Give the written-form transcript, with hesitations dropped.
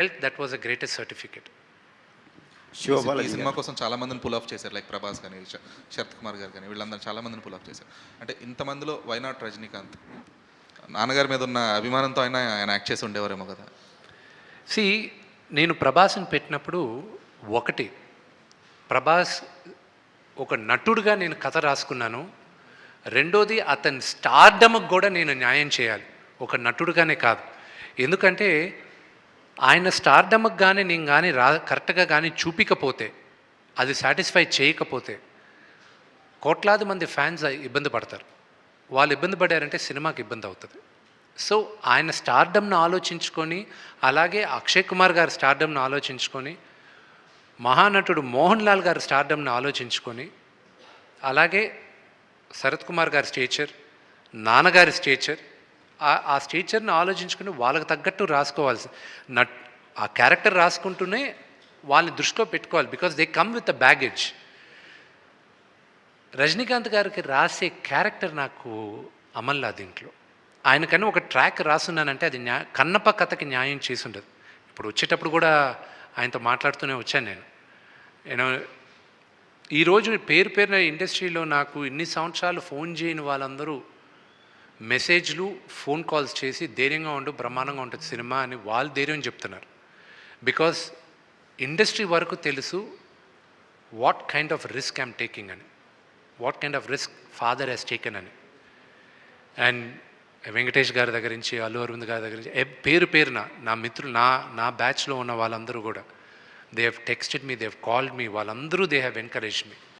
felt that was the greatest certificate. ఈ cinema కోసం చాలా మందిని పుల్ ఆఫ్ చేశారు, లైక్ ప్రభాస్ కానీ శరత్ కుమార్ గారు కానీ వీళ్ళందరూ చాలా మందిని పుల్ ఆఫ్ చేశారు. అంటే ఇంతమందిలో వైనాట్ రజనీకాంత్ నాన్నగారి మీద ఉన్న అభిమానంతో ఆయన యాక్ట్ చేసి ఉండేవారేమో కదా. సి నేను ప్రభాస్ని పెట్టినప్పుడు ఒకటి, ప్రభాస్ ఒక నటుడుగా నేను కథ రాసుకున్నాను. రెండోది అతని స్టార్డమ్కి కూడా నేను న్యాయం చేయాలి, ఒక నటుడుగానే కాదు. ఎందుకంటే ఆయన స్టార్డమ్కి కానీ నేను కానీ కరెక్ట్గా కానీ చూపించకపోతే, అది సాటిస్ఫై చేయకపోతే కోట్లాది మంది ఫ్యాన్స్ ఇబ్బంది పడతారు. వాళ్ళు ఇబ్బంది పడారంటే సినిమాకి ఇబ్బంది అవుతుంది. సో ఆయన స్టార్డమ్ను ఆలోచించుకొని, అలాగే అక్షయ్ కుమార్ గారి స్టార్డమ్ను ఆలోచించుకొని, మహానటుడు మోహన్ లాల్ గారి స్టార్డమ్ను ఆలోచించుకొని, అలాగే శరత్ కుమార్ గారి స్టేచర్, నాన్నగారి స్టేచర్, ఆ స్టేచర్ని ఆలోచించుకుని వాళ్ళకి తగ్గట్టు రాసుకోవాల్సి ఆ క్యారెక్టర్ రాసుకుంటూనే వాళ్ళని దృష్టిలో పెట్టుకోవాలి. Because they come with the baggage. Rajinikanth గారికి రాసే క్యారెక్టర్ నాకు అమల్లా దీంట్లో. ఆయనకని ఒక ట్రాక్ రాసున్నానంటే అది కన్నప్ప కథకి న్యాయం చేసి ఉండదు. ఇప్పుడు వచ్చేటప్పుడు కూడా ఆయనతో మాట్లాడుతూనే వచ్చాను నేను ఈరోజు పేరున ఇండస్ట్రీలో నాకు ఇన్ని సంవత్సరాలు ఫోన్ చేయని వాళ్ళందరూ మెసేజ్లు, ఫోన్ కాల్స్ చేసి ధైర్యంగా ఉండు, బ్రహ్మాండంగా ఉంటుంది సినిమా అని వాళ్ళు ధైర్యం చెప్తున్నారు. బికాస్ ఇండస్ట్రీ వరకు తెలుసు what kind of risk I'm taking అని, what kind of risk father has taken అని. అండ్ వెంకటేష్ గారి దగ్గర నుంచి, అల్లు అరవింద్ గారి దగ్గర నుంచి పేరున నా మిత్రులు, నా బ్యాచ్లో ఉన్న వాళ్ళందరూ కూడా they have texted me, they have called me, వాళ్ళందరూ దే హ్యావ్ ఎన్కరేజ్డ్ మీ.